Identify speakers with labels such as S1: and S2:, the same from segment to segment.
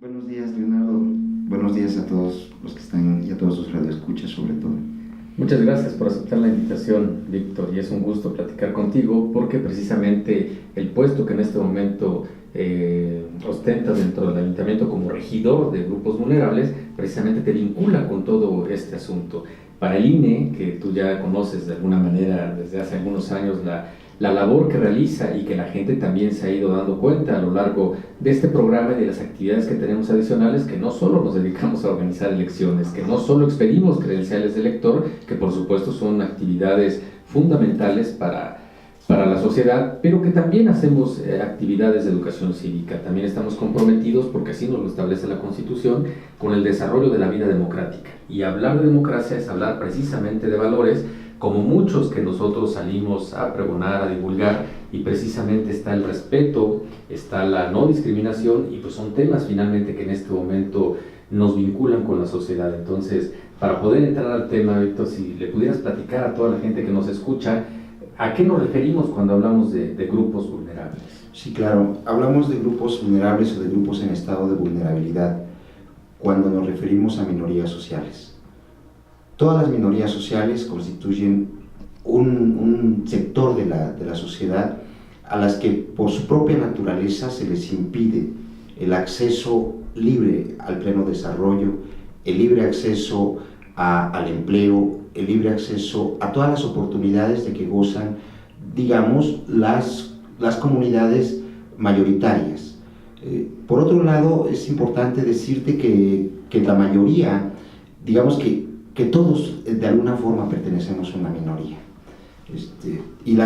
S1: Buenos días, Leonardo. Buenos días a todos los que están y a todos los radioescuchas, sobre todo.
S2: Muchas gracias por aceptar la invitación, Víctor, y es un gusto platicar contigo porque precisamente el puesto que en este momento ostentas dentro del ayuntamiento como regidor de grupos vulnerables precisamente te vincula con todo este asunto. Para el INE, que tú ya conoces de alguna manera desde hace algunos años la labor que realiza y que la gente también se ha ido dando cuenta a lo largo de este programa y de las actividades que tenemos adicionales, que no solo nos dedicamos a organizar elecciones, que no solo expedimos credenciales de elector, que por supuesto son actividades fundamentales para la sociedad, pero que también hacemos actividades de educación cívica. También estamos comprometidos, porque así nos lo establece la Constitución, con el desarrollo de la vida democrática. Y hablar de democracia es hablar precisamente de valores, como muchos que nosotros salimos a pregonar, a divulgar, y precisamente está el respeto, está la no discriminación, y pues son temas finalmente que en este momento nos vinculan con la sociedad. Entonces, para poder entrar al tema, Víctor, si le pudieras platicar a toda la gente que nos escucha, ¿a qué nos referimos cuando hablamos de grupos vulnerables?
S1: Sí, claro. Hablamos de grupos vulnerables o de grupos en estado de vulnerabilidad cuando nos referimos a minorías sociales. Todas las minorías sociales constituyen un sector de la sociedad a las que por su propia naturaleza se les impide el acceso libre al pleno desarrollo, el libre acceso al empleo, el libre acceso a todas las oportunidades de que gozan, digamos, las comunidades mayoritarias. Por otro lado, es importante decirte que la mayoría, digamos que todos de alguna forma pertenecemos a una minoría. Y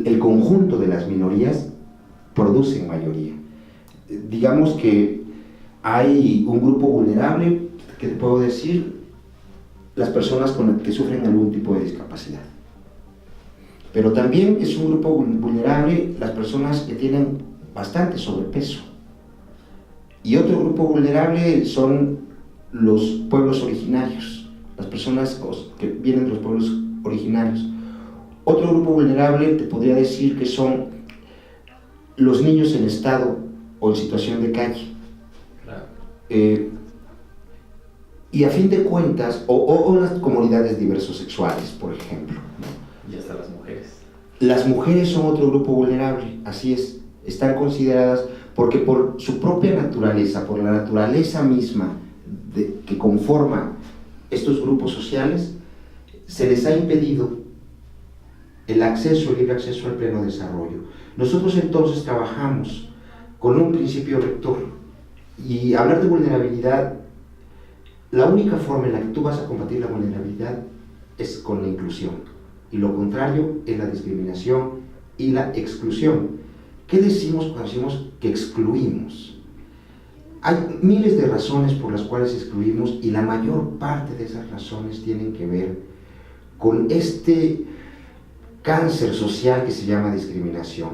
S1: el conjunto de las minorías producen mayoría. Digamos que hay un grupo vulnerable, que te puedo decir, las personas que sufren algún tipo de discapacidad. Pero también es un grupo vulnerable las personas que tienen bastante sobrepeso. Y otro grupo vulnerable son los pueblos originarios, las personas que vienen de los pueblos originarios. Otro grupo vulnerable te podría decir que son los niños en estado o en situación de calle. Claro. Y a fin de cuentas, o las comunidades diversosexuales, por ejemplo, ¿no?
S2: Y hasta las mujeres.
S1: Las mujeres son otro grupo vulnerable, así es, están consideradas porque por su propia naturaleza, por la naturaleza misma que conforma estos grupos sociales, se les ha impedido el libre acceso al pleno desarrollo. Nosotros entonces trabajamos con un principio rector, y hablar de vulnerabilidad, la única forma en la que tú vas a combatir la vulnerabilidad es con la inclusión, y lo contrario es la discriminación y la exclusión. ¿Qué decimos cuando decimos que excluimos? Hay miles de razones por las cuales excluimos, y la mayor parte de esas razones tienen que ver con este cáncer social que se llama discriminación.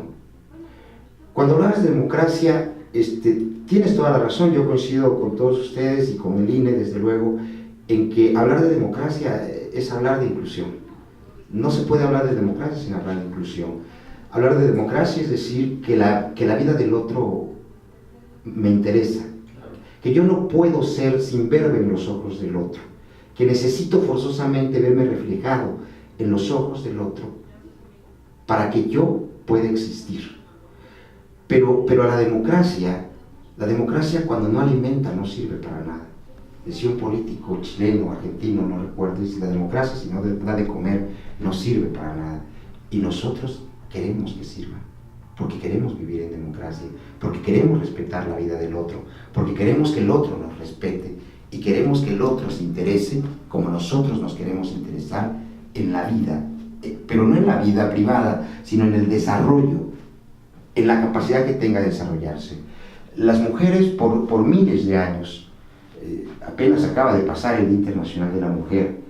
S1: Cuando hablas de democracia, tienes toda la razón, yo coincido con todos ustedes y con el INE, desde luego, en que hablar de democracia es hablar de inclusión. No se puede hablar de democracia sin hablar de inclusión. Hablar de democracia es decir que la vida del otro me interesa, que yo no puedo ser sin verme en los ojos del otro, que necesito forzosamente verme reflejado en los ojos del otro para que yo pueda existir. Pero la democracia cuando no alimenta no sirve para nada. Decía un político chileno, argentino, no recuerdo, si la democracia si no da de comer no sirve para nada. Y nosotros queremos que sirva, porque queremos vivir en democracia, porque queremos respetar la vida del otro, porque queremos que el otro nos respete y queremos que el otro se interese como nosotros nos queremos interesar en la vida, pero no en la vida privada, sino en el desarrollo, en la capacidad que tenga de desarrollarse. Las mujeres por miles de años, apenas acaba de pasar el Día Internacional de la Mujer,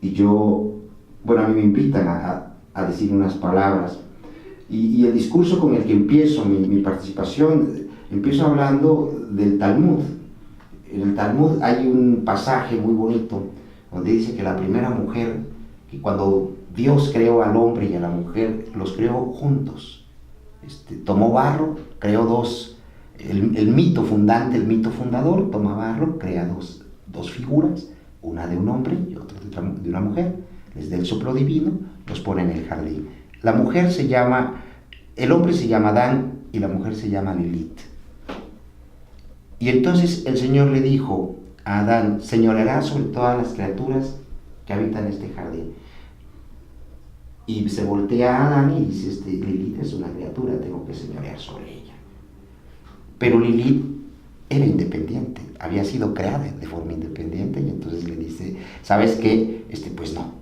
S1: y a mí me invitan a decir unas palabras, y el discurso con el que empiezo mi participación, empiezo hablando del Talmud. En el Talmud hay un pasaje muy bonito, donde dice que la primera mujer, que cuando Dios creó al hombre y a la mujer, los creó juntos. Tomó barro, creó dos el mito fundante, el mito fundador, toma barro, crea dos figuras, una de un hombre y otra de una mujer, les da el soplo divino, los pone en el jardín. La mujer se llama, el hombre se llama Adán y la mujer se llama Lilith. Y entonces el Señor le dijo a Adán: señorearás sobre todas las criaturas que habitan este jardín. Y se voltea a Adán y dice: Lilith es una criatura, tengo que señorear sobre ella. Pero Lilith era independiente, había sido creada de forma independiente, y entonces le dice: ¿sabes qué? Pues no.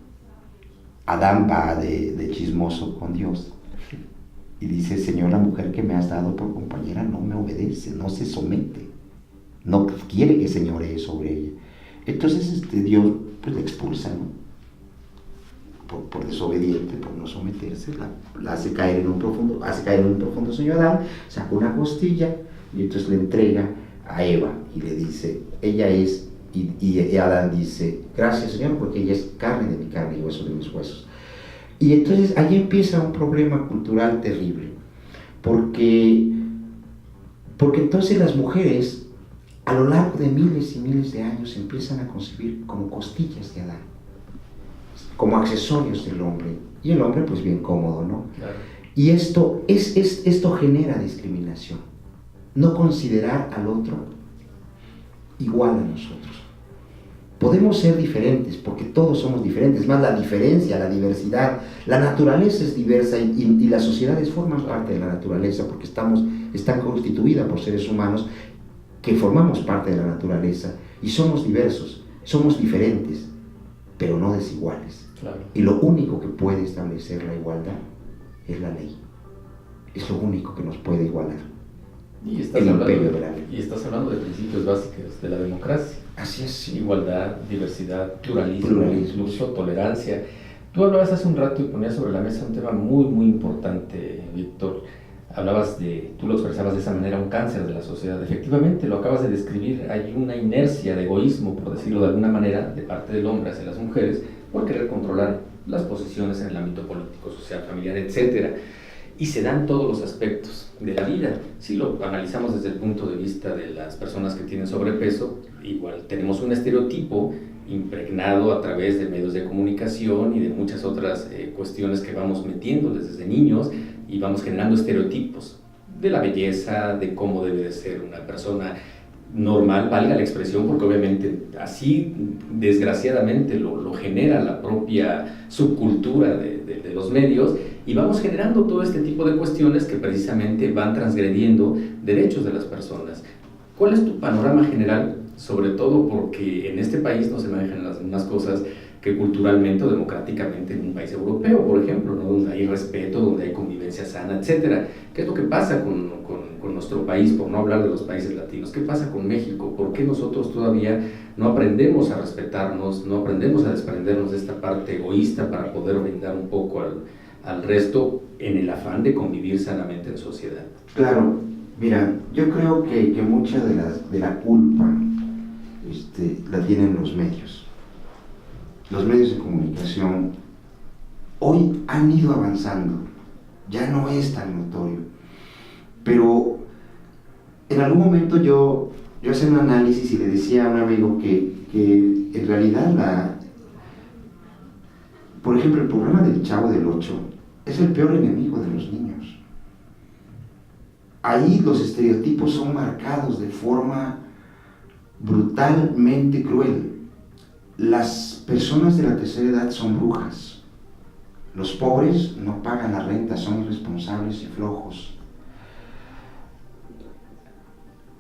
S1: Adán va de chismoso con Dios y dice: Señor, la mujer que me has dado por compañera no me obedece, no se somete, no quiere que señoree sobre ella. Entonces Dios pues le expulsa, ¿no? Por desobediente, por no someterse, la hace caer en un profundo sueño. Adán saca una costilla y entonces le entrega a Eva y le dice: ella es, y Adán dice: gracias, Señor, porque ella es carne de mi carne y hueso de mis huesos. Y entonces ahí empieza un problema cultural terrible, porque entonces las mujeres a lo largo de miles y miles de años empiezan a concebir como costillas de Adán, como accesorios del hombre, y el hombre pues bien cómodo, ¿no?
S2: Claro.
S1: Y esto genera discriminación, no considerar al otro igual a nosotros. Podemos ser diferentes, porque todos somos diferentes, más la diferencia, la diversidad, la naturaleza es diversa y las sociedades forman parte de la naturaleza, porque están constituidas por seres humanos que formamos parte de la naturaleza y somos diversos, somos diferentes, pero no desiguales.
S2: Claro.
S1: Y lo único que puede establecer la igualdad es la ley. Es lo único que nos puede igualar.
S2: Y estás hablando de principios básicos de la democracia.
S1: Así es. Sí.
S2: Igualdad, diversidad, pluralismo, incluso tolerancia. Tú hablabas hace un rato y ponías sobre la mesa un tema muy, muy importante, Víctor. Tú lo expresabas de esa manera, un cáncer de la sociedad. Efectivamente, lo acabas de describir. Hay una inercia de egoísmo, por decirlo de alguna manera, de parte del hombre hacia las mujeres, por querer controlar las posiciones en el ámbito político, social, familiar, etcétera. Y se dan todos los aspectos de la vida. Si lo analizamos desde el punto de vista de las personas que tienen sobrepeso, igual tenemos un estereotipo impregnado a través de medios de comunicación y de muchas otras cuestiones que vamos metiéndoles desde niños, y vamos generando estereotipos de la belleza, de cómo debe de ser una persona normal, valga la expresión, porque obviamente así desgraciadamente lo genera la propia subcultura de los medios, y vamos generando todo este tipo de cuestiones que precisamente van transgrediendo derechos de las personas. ¿Cuál es tu panorama general? Sobre todo porque en este país no se manejan las mismas cosas que culturalmente o democráticamente en un país europeo, por ejemplo, ¿no? Donde hay respeto, donde hay convivencia sana, etcétera. ¿Qué es lo que pasa con nuestro país, por no hablar de los países latinos? ¿Qué pasa con México? ¿Por qué nosotros todavía no aprendemos a respetarnos, no aprendemos a desprendernos de esta parte egoísta para poder brindar un poco al resto en el afán de convivir sanamente en sociedad?
S1: Claro, mira, yo creo que mucha de la culpa la tienen los medios. Los medios de comunicación hoy han ido avanzando, ya no es tan notorio, pero en algún momento yo hacía un análisis y le decía a un amigo que en realidad por ejemplo, el programa del Chavo del Ocho es el peor enemigo de los niños. Ahí los estereotipos son marcados de forma brutalmente cruel. Las personas de la tercera edad son brujas. Los pobres no pagan la renta, son irresponsables y flojos.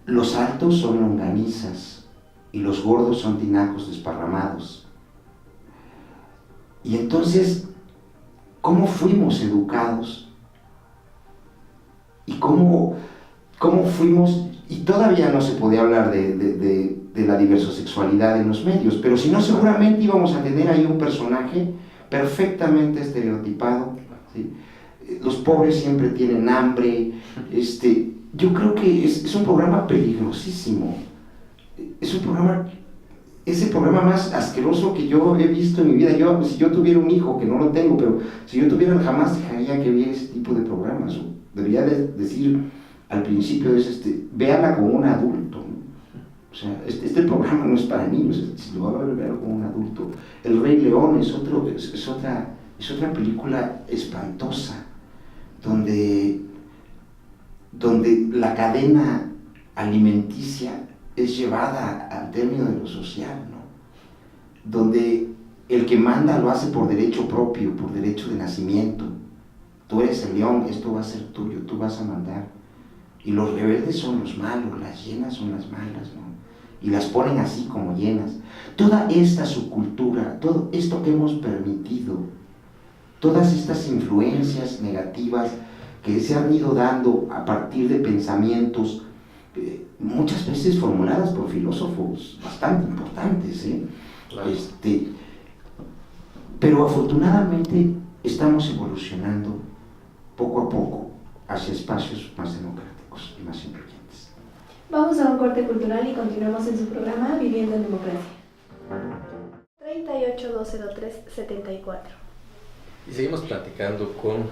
S1: Los altos son longanizas y los gordos son tinacos desparramados. Y entonces, ¿cómo fuimos educados? ¿Y cómo fuimos? Y todavía no se podía hablar de la diversosexualidad en los medios, pero si no, seguramente íbamos a tener ahí un personaje perfectamente estereotipado, ¿sí? Los pobres siempre tienen hambre. Yo creo que es un programa peligrosísimo. Es el programa más asqueroso que yo he visto en mi vida. Si yo tuviera un hijo, que no lo tengo, pero si yo tuviera, jamás dejaría que viera ese tipo de programas. Debería decir: al principio es, véanla como un adulto, ¿no? O sea, este programa no es para niños, si lo va a ver como un adulto. El Rey León es otra película espantosa, donde la cadena alimenticia es llevada al término de lo social, ¿no? Donde el que manda lo hace por derecho propio, por derecho de nacimiento. Tú eres el león, esto va a ser tuyo, tú vas a mandar. Y los rebeldes son los malos, las hienas son las malas, ¿no? Y las ponen así como hienas. Toda esta subcultura, todo esto que hemos permitido, todas estas influencias negativas que se han ido dando a partir de pensamientos muchas veces formuladas por filósofos bastante importantes,
S2: Claro.
S1: Pero afortunadamente estamos evolucionando poco a poco hacia espacios más democráticos y más incluyentes.
S3: Vamos a un corte cultural y continuamos en su programa Viviendo en Democracia. 38-203-74.
S2: Y seguimos platicando con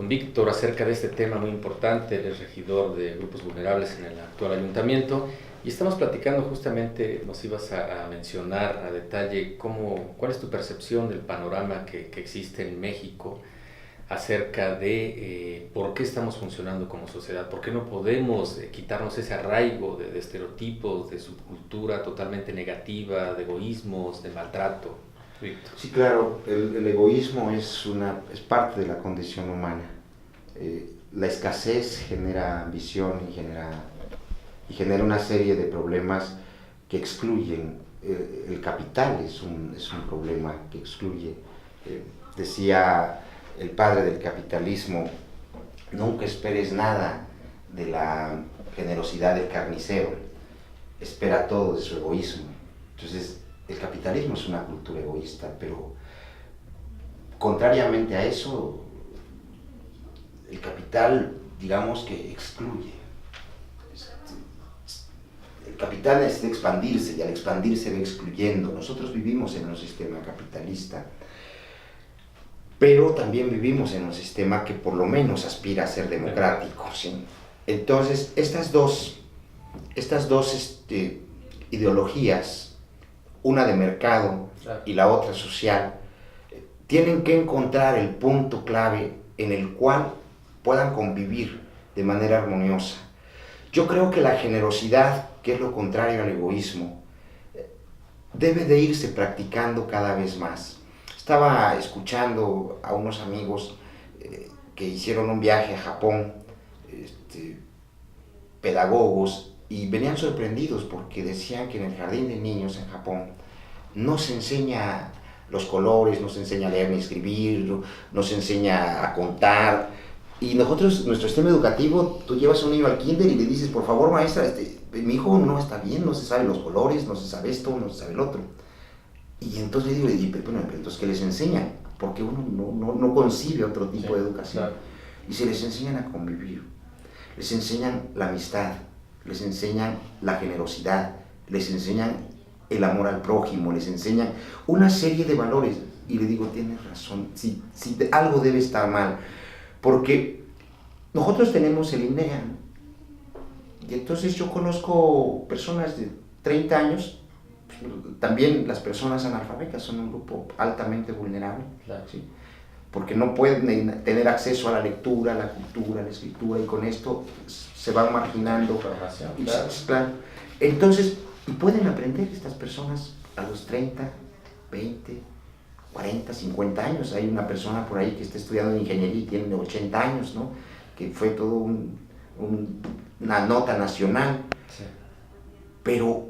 S2: Víctor acerca de este tema muy importante. Él es regidor de grupos vulnerables en el actual ayuntamiento y estamos platicando justamente, nos ibas a mencionar a detalle cuál es tu percepción del panorama que existe en México acerca de por qué estamos funcionando como sociedad, por qué no podemos quitarnos ese arraigo de estereotipos, de subcultura totalmente negativa, de egoísmos, de maltrato. Víctor.
S1: Sí, claro, el egoísmo es parte de la condición humana. La escasez genera ambición y genera una serie de problemas que excluyen. El capital es un problema que excluye. Decía el padre del capitalismo: nunca esperes nada de la generosidad del carnicero, espera todo de su egoísmo. Entonces, el capitalismo es una cultura egoísta, pero contrariamente a eso, el capital, digamos que excluye. El capital necesita expandirse y al expandirse va excluyendo. Nosotros vivimos en un sistema capitalista, pero también vivimos en un sistema que por lo menos aspira a ser democrático, ¿sí? Entonces, estas dos ideologías, una de mercado y la otra social, tienen que encontrar el punto clave en el cual puedan convivir de manera armoniosa. Yo creo que la generosidad, que es lo contrario al egoísmo, debe de irse practicando cada vez más. Estaba escuchando a unos amigos que hicieron un viaje a Japón, pedagogos, y venían sorprendidos porque decían que en el jardín de niños en Japón no se enseña los colores, no se enseña a leer ni escribir, no se enseña a contar. Y nosotros, nuestro sistema educativo, tú llevas a un niño al kinder y le dices: por favor, maestra, mi hijo no está bien, no se sabe los colores, no se sabe esto, no se sabe el otro. Y entonces le digo, bueno, entonces ¿qué les enseñan? Porque uno no concibe otro tipo de educación. Claro. Y se les enseñan a convivir, les enseñan la amistad, les enseñan la generosidad, les enseñan el amor al prójimo, les enseñan una serie de valores. Y le digo, tienes razón, si algo debe estar mal, porque nosotros tenemos el INEA, ¿no? Y entonces yo conozco personas de 30 años, también las personas analfabetas son un grupo altamente vulnerable, claro, ¿sí? Porque no pueden tener acceso a la lectura, a la cultura, a la escritura, y con esto se van marginando. Claro. Entonces, y pueden aprender estas personas a los 30, 20, 40, 50 años. Hay una persona por ahí que está estudiando ingeniería y tiene 80 años, ¿no? Que fue todo una nota nacional. Sí. Pero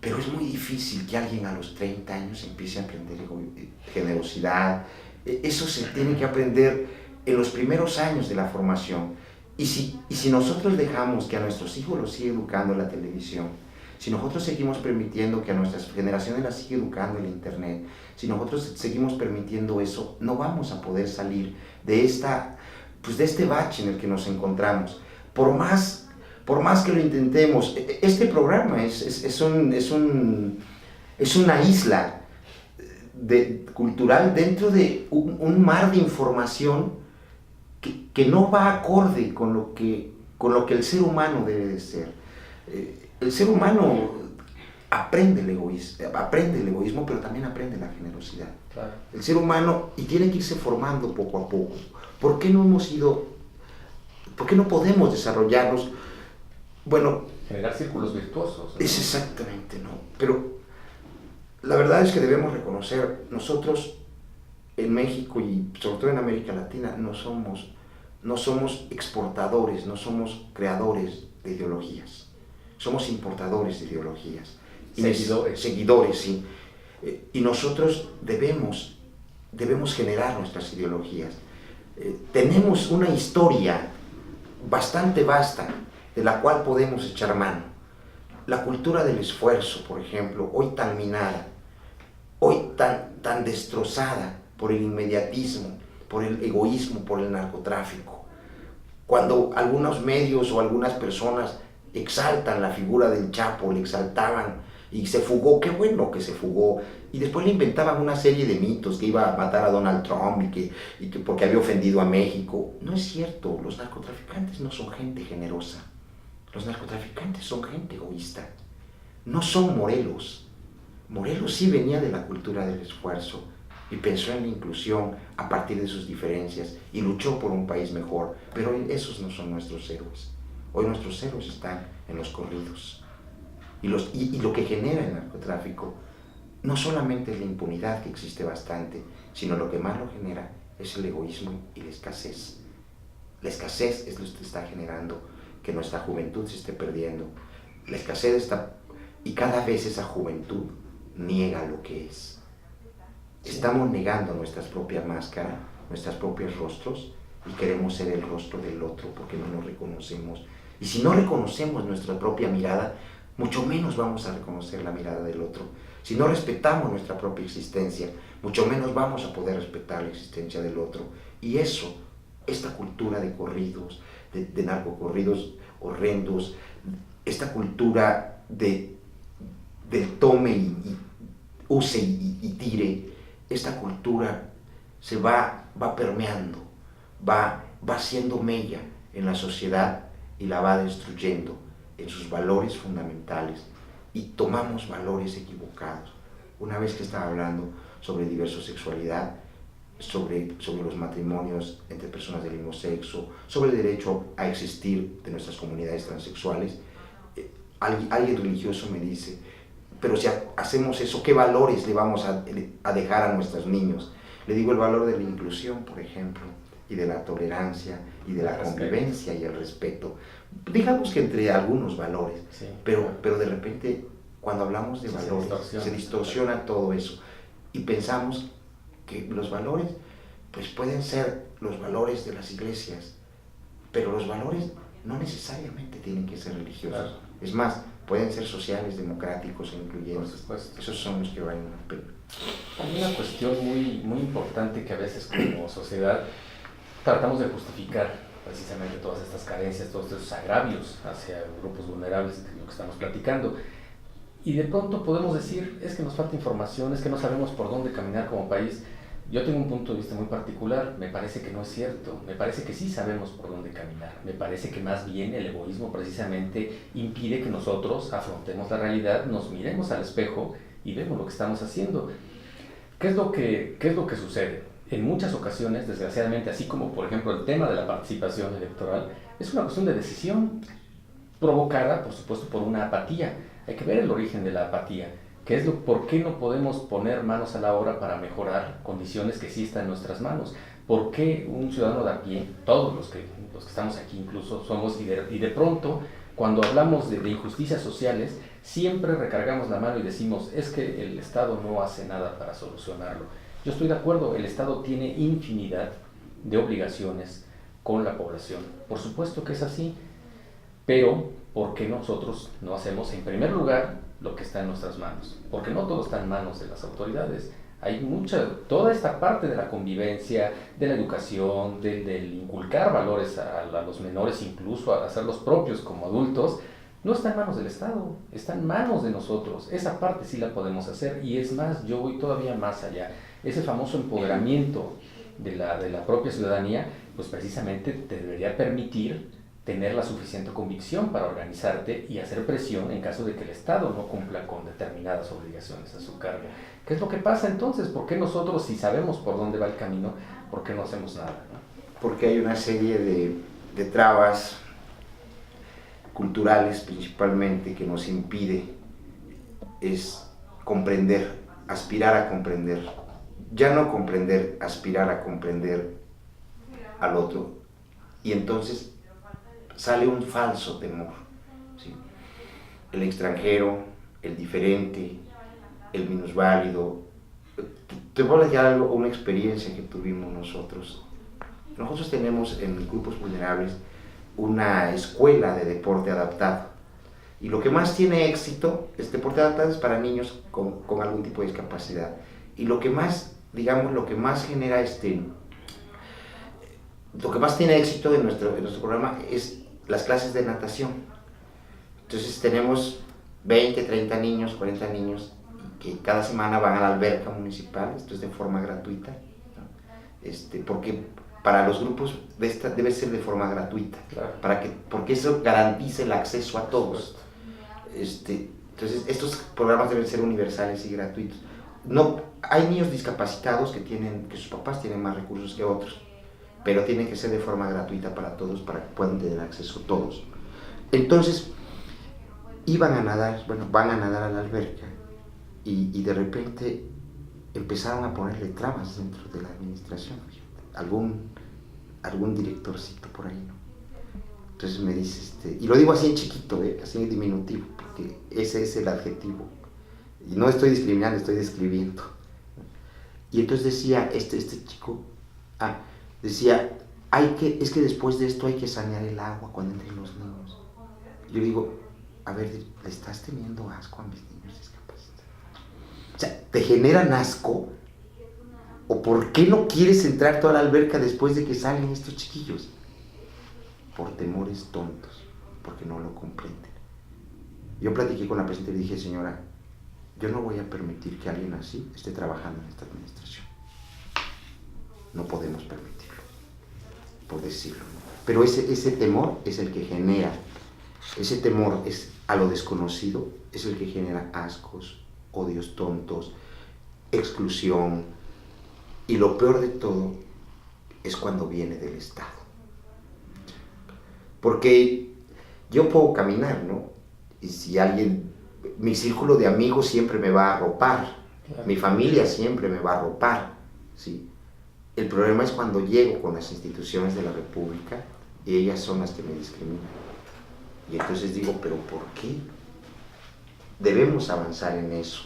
S1: es muy difícil que alguien a los 30 años empiece a aprender generosidad. Eso se tiene que aprender en los primeros años de la formación. Y si nosotros dejamos que a nuestros hijos los siga educando la televisión, si nosotros seguimos permitiendo que a nuestras generaciones las siga educando el internet, si nosotros seguimos permitiendo eso, no vamos a poder salir de este bache en el que nos encontramos. Por más que lo intentemos, este programa es una isla cultural dentro de un mar de información que no va acorde con lo que el ser humano debe de ser. El ser humano aprende el egoísmo, pero también aprende la generosidad.
S2: Claro.
S1: El ser humano, y tiene que irse formando poco a poco. ¿Por qué no podemos desarrollarnos? Bueno,
S2: generar círculos virtuosos, ¿no?
S1: Es exactamente, ¿no? Pero la verdad es que debemos reconocer, nosotros en México y sobre todo en América Latina no somos exportadores, no somos creadores de ideologías, somos importadores de ideologías. Seguidores, sí. Y nosotros debemos generar nuestras ideologías. Tenemos una historia bastante vasta de la cual podemos echar mano. La cultura del esfuerzo, por ejemplo, hoy tan minada, hoy tan destrozada por el inmediatismo, por el egoísmo, por el narcotráfico. Cuando algunos medios o algunas personas exaltan la figura del Chapo, le exaltaban y se fugó, qué bueno que se fugó, y después le inventaban una serie de mitos, que iba a matar a Donald Trump y que porque había ofendido a México. No es cierto, los narcotraficantes no son gente generosa, los narcotraficantes son gente egoísta, no son Morelos. Morelos sí venía de la cultura del esfuerzo y pensó en la inclusión a partir de sus diferencias y luchó por un país mejor, pero esos no son nuestros héroes. Hoy nuestros héroes están en los corridos. Y lo que genera el narcotráfico no solamente es la impunidad, que existe bastante, sino lo que más lo genera es el egoísmo y la escasez. La escasez es lo que está generando que nuestra juventud se esté perdiendo. La escasez está, y cada vez esa juventud niega lo que es. Estamos negando nuestras propias máscaras, nuestros propios rostros, y queremos ser el rostro del otro porque no nos reconocemos. Y si no reconocemos nuestra propia mirada, mucho menos vamos a reconocer la mirada del otro. Si no respetamos nuestra propia existencia, mucho menos vamos a poder respetar la existencia del otro. Y eso, esta cultura de corridos, de narcocorridos horrendos, esta cultura del tome y use y tire, esta cultura se va permeando, va haciendo mella en la sociedad y la va destruyendo en sus valores fundamentales, y tomamos valores equivocados. Una vez que estaba hablando sobre diversosexualidad, sobre los matrimonios entre personas del mismo sexo, sobre el derecho a existir de nuestras comunidades transexuales, alguien religioso me dice, pero si hacemos eso, ¿qué valores le vamos a dejar a nuestros niños? Le digo el valor de la inclusión, por ejemplo, y de la tolerancia, y de la convivencia y el respeto. Digamos que entre algunos valores, sí, pero de repente cuando hablamos de valores se distorsiona todo eso, y pensamos que los valores pues pueden ser los valores de las iglesias, pero los valores no necesariamente tienen que ser religiosos. Claro. Es más, pueden ser sociales, democráticos e incluyentes. Esos son los que valen la pena.
S2: Hay una cuestión muy, muy importante que a veces como sociedad tratamos de justificar precisamente todas estas carencias, todos estos agravios hacia grupos vulnerables, que es lo que estamos platicando. Y de pronto podemos decir, es que nos falta información, es que no sabemos por dónde caminar como país. Yo tengo un punto de vista muy particular, me parece que no es cierto, me parece que sí sabemos por dónde caminar, me parece que más bien el egoísmo precisamente impide que nosotros afrontemos la realidad, nos miremos al espejo y vemos lo que estamos haciendo. ¿Qué es lo que sucede? En muchas ocasiones, desgraciadamente, así como por ejemplo el tema de la participación electoral, es una cuestión de decisión provocada, por supuesto, por una apatía. Hay que ver el origen de la apatía. ¿Por qué no podemos poner manos a la obra para mejorar condiciones que sí están en nuestras manos? ¿Por qué un ciudadano de a pie, todos los que estamos aquí incluso, somos, y de pronto, cuando hablamos de injusticias sociales, siempre recargamos la mano y decimos, es que el Estado no hace nada para solucionarlo? Yo estoy de acuerdo, el Estado tiene infinidad de obligaciones con la población. Por supuesto que es así, pero ¿por qué nosotros no hacemos, en primer lugar, lo que está en nuestras manos? Porque no todo está en manos de las autoridades. Hay toda esta parte de la convivencia, de la educación, del inculcar valores a los menores, incluso a hacerlos propios como adultos, no está en manos del Estado, está en manos de nosotros. Esa parte sí la podemos hacer, y es más, yo voy todavía más allá. Ese famoso empoderamiento de la propia ciudadanía pues precisamente te debería permitir tener la suficiente convicción para organizarte y hacer presión en caso de que el Estado no cumpla con determinadas obligaciones a su cargo. ¿Qué es lo que pasa entonces? ¿Por qué nosotros, si sabemos por dónde va el camino, por qué no hacemos nada, ¿no?
S1: Porque hay una serie de trabas culturales principalmente que nos impide es comprender, aspirar a comprender, ya no comprender, aspirar a comprender al otro, y entonces sale un falso temor, ¿sí? El extranjero, el diferente, el minusválido. Te voy a platicar algo, una experiencia que tuvimos nosotros. Nosotros tenemos en grupos vulnerables una escuela de deporte adaptado, y lo que más tiene éxito, deporte adaptado es para niños con algún tipo de discapacidad, y lo que más, digamos, lo que más genera lo que más tiene éxito en nuestro programa es las clases de natación. Entonces tenemos 20, 30 niños, 40 niños que cada semana van a la alberca municipal, esto es de forma gratuita, ¿no? Porque para los grupos debe ser de forma gratuita,
S2: Claro.
S1: Porque eso garantiza el acceso a todos. Entonces estos programas deben ser universales y gratuitos. No, hay niños discapacitados que sus papás tienen más recursos que otros, pero tiene que ser de forma gratuita para todos, para que puedan tener acceso todos. Entonces, van a nadar a la alberca, y de repente empezaron a ponerle trabas dentro de la administración, algún directorcito por ahí, ¿no? Entonces me dice, y lo digo así en chiquito, así en diminutivo, porque ese es el adjetivo, y no estoy discriminando, estoy describiendo. Y entonces decía este chico, decía, es que después de esto hay que sanear el agua cuando entren los niños. Yo digo, a ver, ¿le estás teniendo asco a mis niños discapacitados? O sea, ¿te generan asco? ¿O por qué no quieres entrar toda la alberca después de que salen estos chiquillos? Por temores tontos, porque no lo comprenden. Yo platiqué con la presidenta y le dije, señora, yo no voy a permitir que alguien así esté trabajando en esta administración. No podemos permitirlo, por decirlo. Pero ese temor es el que genera, ese temor es a lo desconocido, es el que genera ascos, odios tontos, exclusión, y lo peor de todo es cuando viene del Estado. Porque yo puedo caminar, ¿no? Y si mi círculo de amigos siempre me va a arropar,
S2: Claro.
S1: Mi familia siempre me va a arropar, ¿sí? El problema es cuando llego con las instituciones de la República y ellas son las que me discriminan. Y entonces digo, ¿pero por qué? Debemos avanzar en eso.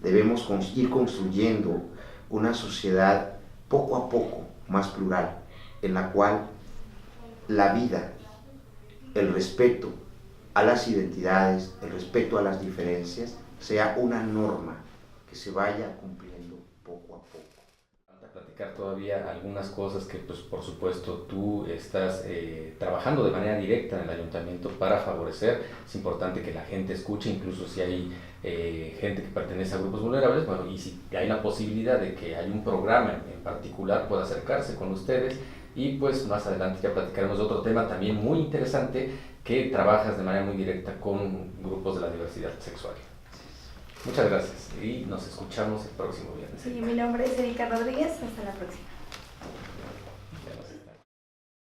S1: Debemos ir construyendo una sociedad poco a poco más plural, en la cual la vida, el respeto a las identidades, el respeto a las diferencias, sea una norma que se vaya cumpliendo poco a poco.
S2: Falta platicar todavía algunas cosas que, pues, por supuesto, tú estás trabajando de manera directa en el ayuntamiento para favorecer. Es importante que la gente escuche, incluso si hay gente que pertenece a grupos vulnerables, bueno, y si hay la posibilidad de que hay un programa en particular, pueda acercarse con ustedes. Y pues más adelante ya platicaremos de otro tema también muy interesante, que trabajas de manera muy directa con grupos de la diversidad sexual. Muchas gracias y nos escuchamos el próximo viernes.
S3: Sí, mi nombre es Erika Rodríguez. Hasta la próxima.